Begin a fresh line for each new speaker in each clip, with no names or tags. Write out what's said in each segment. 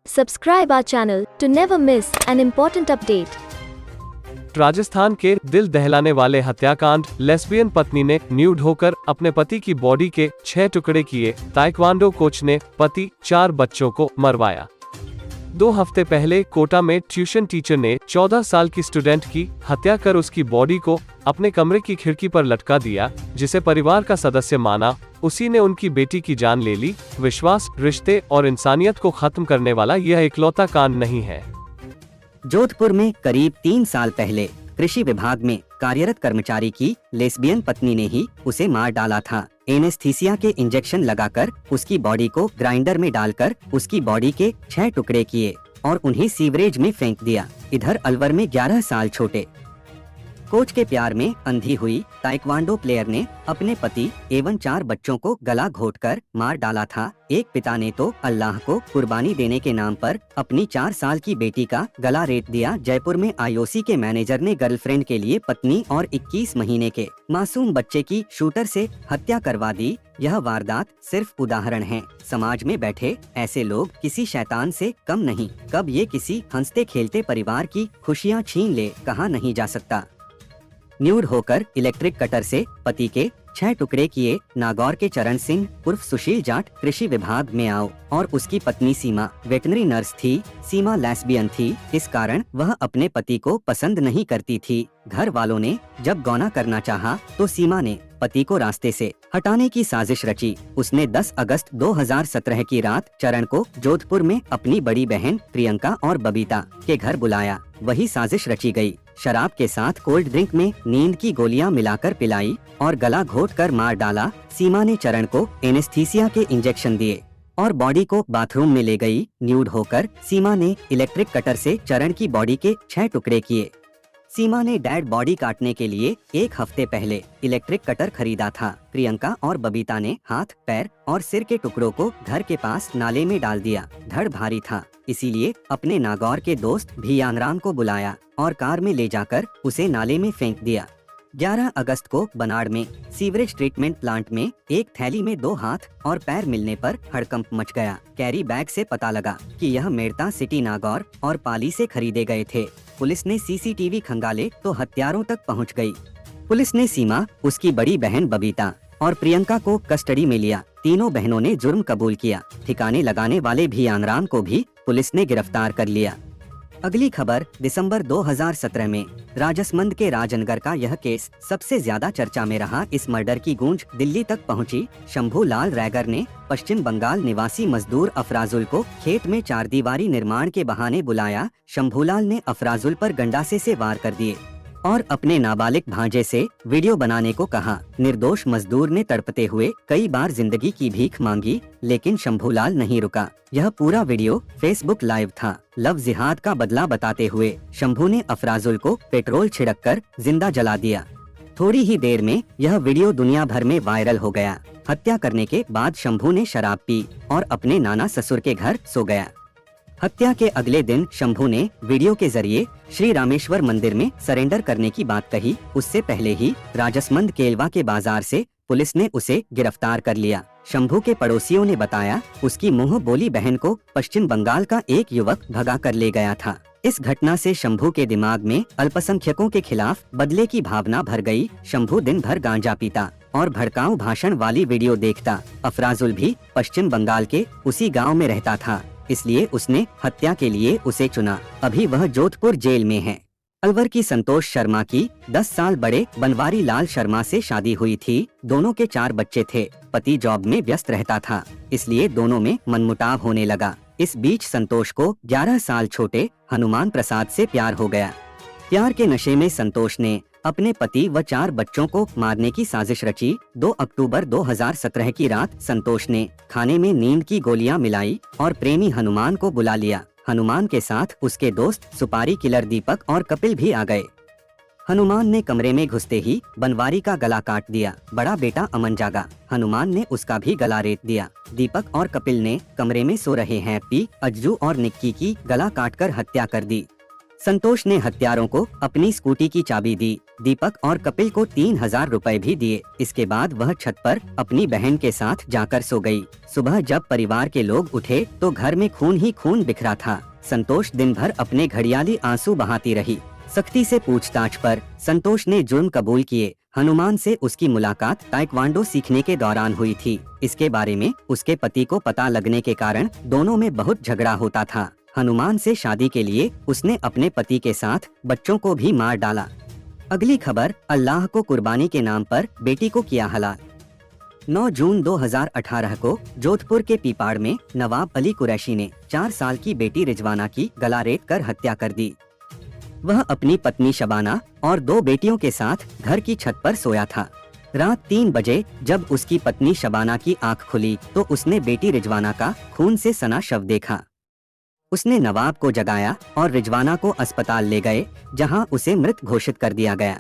Subscribe our channel to never miss an important update.
Rajasthan के दिल दहलाने वाले हत्याकांड, लेस्बियन पत्नी ने न्यूड होकर अपने पति की बॉडी के 6 टुकड़े किए, ताइक्वांडो कोच ने पति 4 बच्चों को मरवाया। 2 हफ्ते पहले कोटा में ट्यूशन टीचर ने 14 साल की स्टूडेंट की हत्या कर उसकी बॉडी को अपने कमरे की खिड़की पर लटका दिया, जिसे परिवार का सदस्य माना उसी ने उनकी बेटी की जान ले ली। विश्वास, रिश्ते और इंसानियत को खत्म करने वाला यह इकलौता कांड नहीं है।
जोधपुर में करीब 3 साल पहले कृषि विभाग में कार्यरत कर्मचारी की लेस्बियन पत्नी ने ही उसे मार डाला था। एनेस्थीसिया के इंजेक्शन लगाकर उसकी बॉडी को ग्राइंडर में डालकर उसकी बॉडी के 6 टुकड़े किए और उन्हें सीवरेज में फेंक दिया। इधर अलवर में 11 साल छोटे कोच के प्यार में अंधी हुई ताइक्वांडो प्लेयर ने अपने पति एवं 4 बच्चों को गला घोंटकर मार डाला था। एक पिता ने तो अल्लाह को कुर्बानी देने के नाम पर अपनी 4 साल की बेटी का गला रेत दिया। जयपुर में आईओसी के मैनेजर ने गर्लफ्रेंड के लिए पत्नी और 21 महीने के मासूम बच्चे की शूटर से हत्या करवा दी। यह वारदात सिर्फ उदाहरण है। समाज में बैठे ऐसे लोग किसी शैतान से कम नहीं। कब ये किसी हंसते खेलते परिवार की खुशियाँ छीन ले, कहा नहीं जा सकता। न्यूड होकर इलेक्ट्रिक कटर से पति के 6 टुकड़े किए नागौर के चरण सिंह उर्फ सुशील जाट कृषि विभाग में आओ और उसकी पत्नी सीमा वेटनरी नर्स थी। सीमा लेस्बियन थी, इस कारण वह अपने पति को पसंद नहीं करती थी। घर वालों ने जब गौना करना चाहा तो सीमा ने पति को रास्ते से हटाने की साजिश रची। उसने 10 अगस्त 2017 की रात चरण को जोधपुर में अपनी बड़ी बहन प्रियंका और बबीता के घर बुलाया। वही साजिश रची गई। शराब के साथ कोल्ड ड्रिंक में नींद की गोलियां मिलाकर पिलाई और गला घोंटकर मार डाला। सीमा ने चरण को एनेस्थीसिया के इंजेक्शन दिए और बॉडी को बाथरूम में ले गई। न्यूड होकर सीमा ने इलेक्ट्रिक कटर से चरण की बॉडी के 6 टुकड़े किए। सीमा ने डेड बॉडी काटने के लिए 1 हफ्ते पहले इलेक्ट्रिक कटर खरीदा था। प्रियंका और बबीता ने हाथ, पैर और सिर के टुकड़ों को घर के पास नाले में डाल दिया। धड़ भारी था, इसीलिए अपने नागौर के दोस्त भियानराम को बुलाया और कार में ले जाकर उसे नाले में फेंक दिया। 11 अगस्त को बनाड़ में सीवरेज ट्रीटमेंट प्लांट में एक थैली में 2 हाथ और पैर मिलने पर हड़कंप मच गया। कैरी बैग से पता लगा कि यह मेड़ता सिटी नागौर और पाली से खरीदे गए थे। पुलिस ने सीसीटीवी खंगाले तो हत्यारों तक पहुंच गई। पुलिस ने सीमा, उसकी बड़ी बहन बबीता और प्रियंका को कस्टडी में लिया। तीनों बहनों ने जुर्म कबूल किया। ठिकाने लगाने वाले भियानराम को भी पुलिस ने गिरफ्तार कर लिया। अगली खबर, दिसंबर 2017 में राजसमंद के राजनगर का यह केस सबसे ज्यादा चर्चा में रहा। इस मर्डर की गूंज दिल्ली तक पहुंची। शंभू लाल रैगर ने पश्चिम बंगाल निवासी मजदूर अफराजुल को खेत में 4 दीवारी निर्माण के बहाने बुलाया। शंभूलाल ने अफराजुल पर गंडासे से वार कर दिए और अपने नाबालिग भांजे से वीडियो बनाने को कहा। निर्दोष मजदूर ने तड़पते हुए कई बार जिंदगी की भीख मांगी, लेकिन शंभूलाल नहीं रुका। यह पूरा वीडियो फेसबुक लाइव था। लव जिहाद का बदला बताते हुए शंभू ने अफराजुल को पेट्रोल छिड़ककर जिंदा जला दिया। थोड़ी ही देर में यह वीडियो दुनिया भर में वायरल हो गया। हत्या करने के बाद शंभू ने शराब पी और अपने नाना ससुर के घर सो गया। हत्या के अगले दिन शंभू ने वीडियो के जरिए श्री रामेश्वर मंदिर में सरेंडर करने की बात कही। उससे पहले ही राजसमंद केलवा के बाजार से पुलिस ने उसे गिरफ्तार कर लिया। शंभू के पड़ोसियों ने बताया उसकी मुंह बोली बहन को पश्चिम बंगाल का एक युवक भगा कर ले गया था। इस घटना से शंभू के दिमाग में अल्पसंख्यकों के खिलाफ बदले की भावना भर गई। शंभू दिन भर गांजा पीता और भड़काऊ भाषण वाली वीडियो देखता। अफराजुल भी पश्चिम बंगाल के उसी गाँव में रहता था, इसलिए उसने हत्या के लिए उसे चुना। अभी वह जोधपुर जेल में है। अलवर की संतोष शर्मा की 10 साल बड़े बनवारी लाल शर्मा से शादी हुई थी। दोनों के 4 बच्चे थे। पति जॉब में व्यस्त रहता था, इसलिए दोनों में मनमुटाव होने लगा। इस बीच संतोष को 11 साल छोटे हनुमान प्रसाद से प्यार हो गया। प्यार के नशे में संतोष ने अपने पति व 4 बच्चों को मारने की साजिश रची। 2 अक्टूबर 2017 की रात संतोष ने खाने में नींद की गोलियां मिलाई और प्रेमी हनुमान को बुला लिया। हनुमान के साथ उसके दोस्त सुपारी किलर दीपक और कपिल भी आ गए। हनुमान ने कमरे में घुसते ही बनवारी का गला काट दिया। बड़ा बेटा अमन जागा। हनुमान ने उसका भी गला रेत दिया। दीपक और कपिल ने कमरे में सो रहे हैप्पी, अज्जू और निक्की की गला काटकर हत्या कर दी। संतोष ने हत्यारों को अपनी स्कूटी की चाबी दी दीपक और कपिल को 3000 रुपए भी दिए। इसके बाद वह छत पर अपनी बहन के साथ जाकर सो गई। सुबह जब परिवार के लोग उठे तो घर में खून ही खून बिखरा था। संतोष दिन भर अपने घड़ियाली आंसू बहाती रही। सख्ती से पूछताछ पर संतोष ने जुर्म कबूल किए। हनुमान से उसकी मुलाकात ताइक्वांडो सीखने के दौरान हुई थी। इसके बारे में उसके पति को पता लगने के कारण दोनों में बहुत झगड़ा होता था। हनुमान से शादी के लिए उसने अपने पति के साथ बच्चों को भी मार डाला। अगली खबर, अल्लाह को कुर्बानी के नाम पर बेटी को किया हलाल। 9 जून 2018 को जोधपुर के पीपाड़ में नवाब अली कुरैशी ने 4 साल की बेटी रिजवाना की गला रेत कर हत्या कर दी। वह अपनी पत्नी शबाना और 2 बेटियों के साथ घर की छत पर सोया था। रात 3 बजे जब उसकी पत्नी शबाना की आंख खुली तो उसने बेटी रिजवाना का खून से सना शव देखा। उसने नवाब को जगाया और रिजवाना को अस्पताल ले गए, जहां उसे मृत घोषित कर दिया गया।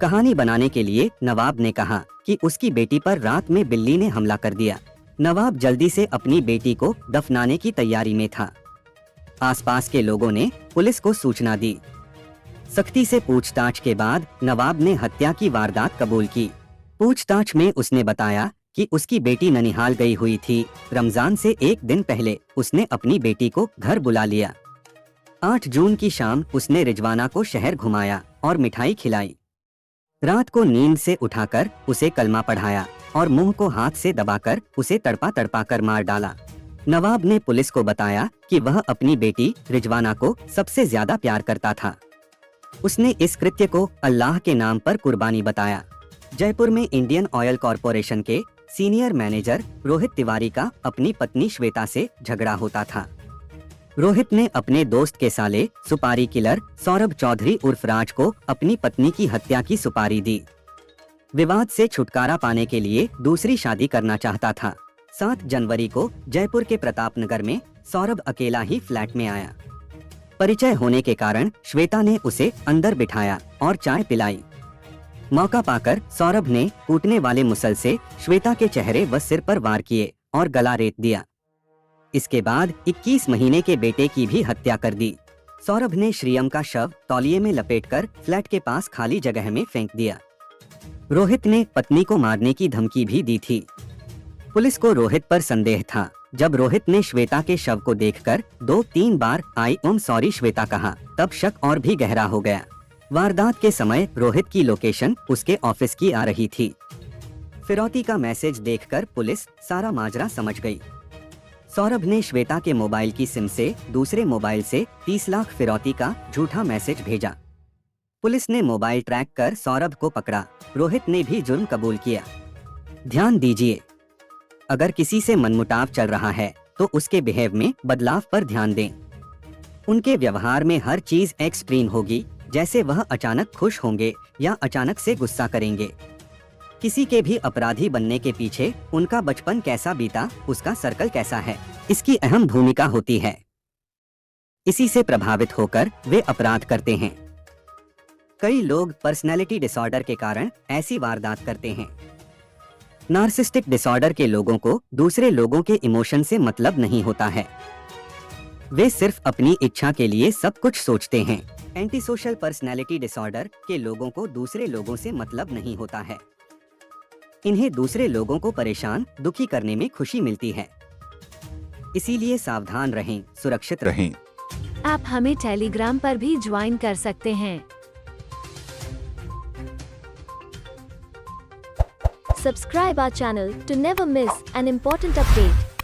कहानी बनाने के लिए नवाब ने कहा कि उसकी बेटी पर रात में बिल्ली ने हमला कर दिया। नवाब जल्दी से अपनी बेटी को दफनाने की तैयारी में था। आसपास के लोगों ने पुलिस को सूचना दी। सख्ती से पूछताछ के बाद नवाब ने हत्या की वारदात कबूल की। पूछताछ में उसने बताया कि उसकी बेटी ननिहाल गई हुई थी। रमजान से 1 दिन पहले उसने अपनी बेटी को घर बुला लिया। 8 जून की शाम उसने रिजवाना को शहर घुमाया और मिठाई खिलाई। रात को नींद से उठाकर उसे कलमा पढ़ाया और मुंह को हाथ से दबाकर उसे तड़पा तड़पा कर मार डाला। नवाब ने पुलिस को बताया कि वह अपनी बेटी रिजवाना को सबसे ज्यादा प्यार करता था। उसने इस कृत्य को अल्लाह के नाम पर कुर्बानी बताया। जयपुर में इंडियन ऑयल कॉरपोरेशन के सीनियर मैनेजर रोहित तिवारी का अपनी पत्नी श्वेता से झगड़ा होता था। रोहित ने अपने दोस्त के साले सुपारी किलर सौरभ चौधरी उर्फ राज को अपनी पत्नी की हत्या की सुपारी दी। विवाद से छुटकारा पाने के लिए दूसरी शादी करना चाहता था। 7 जनवरी को जयपुर के प्रताप नगर में सौरभ अकेला ही फ्लैट में आया। परिचय होने के कारण श्वेता ने उसे अंदर बिठाया और चाय पिलाई। मौका पाकर सौरभ ने कूटने वाले मुसल से श्वेता के चेहरे व सिर पर वार किए और गला रेत दिया। इसके बाद 21 महीने के बेटे की भी हत्या कर दी। सौरभ ने श्रियम का शव तौलिए में लपेटकर फ्लैट के पास खाली जगह में फेंक दिया। रोहित ने पत्नी को मारने की धमकी भी दी थी। पुलिस को रोहित पर संदेह था। जब रोहित ने श्वेता के शव को देखकर 2-3 बार आई एम सॉरी श्वेता कहा, तब शक और भी गहरा हो गया। वारदात के समय रोहित की लोकेशन उसके ऑफिस की आ रही थी। फिरौती का मैसेज देखकर पुलिस सारा माजरा समझ गई। सौरभ ने श्वेता के मोबाइल की सिम से दूसरे मोबाइल से 30 लाख फिरौती का झूठा मैसेज भेजा। पुलिस ने मोबाइल ट्रैक कर सौरभ को पकड़ा। रोहित ने भी जुर्म कबूल किया। ध्यान दीजिए, अगर किसी से मनमुटाव चल रहा है तो उसके बिहेव में बदलाव पर ध्यान दें। उनके व्यवहार में हर चीज एक्सट्रीम होगी, जैसे वह अचानक खुश होंगे या अचानक से गुस्सा करेंगे। किसी के भी अपराधी बनने के पीछे उनका बचपन कैसा बीता, उसका सर्कल कैसा है, इसकी अहम भूमिका होती है। इसी से प्रभावित होकर वे अपराध करते हैं। कई लोग पर्सनैलिटी डिसऑर्डर के कारण ऐसी वारदात करते हैं। नार्सिसिस्टिक डिसऑर्डर के लोगों को दूसरे लोगों के इमोशन से मतलब नहीं होता है। वे सिर्फ अपनी इच्छा के लिए सब कुछ सोचते हैं। एंटी सोशल पर्सनैलिटी डिसऑर्डर के लोगों को दूसरे लोगों से मतलब नहीं होता है। इन्हें दूसरे लोगों को परेशान, दुखी करने में खुशी मिलती है। इसीलिए सावधान रहें, सुरक्षित रहें।
आप हमें टेलीग्राम पर भी ज्वाइन कर सकते हैं। Subscribe our channel to never miss an important update.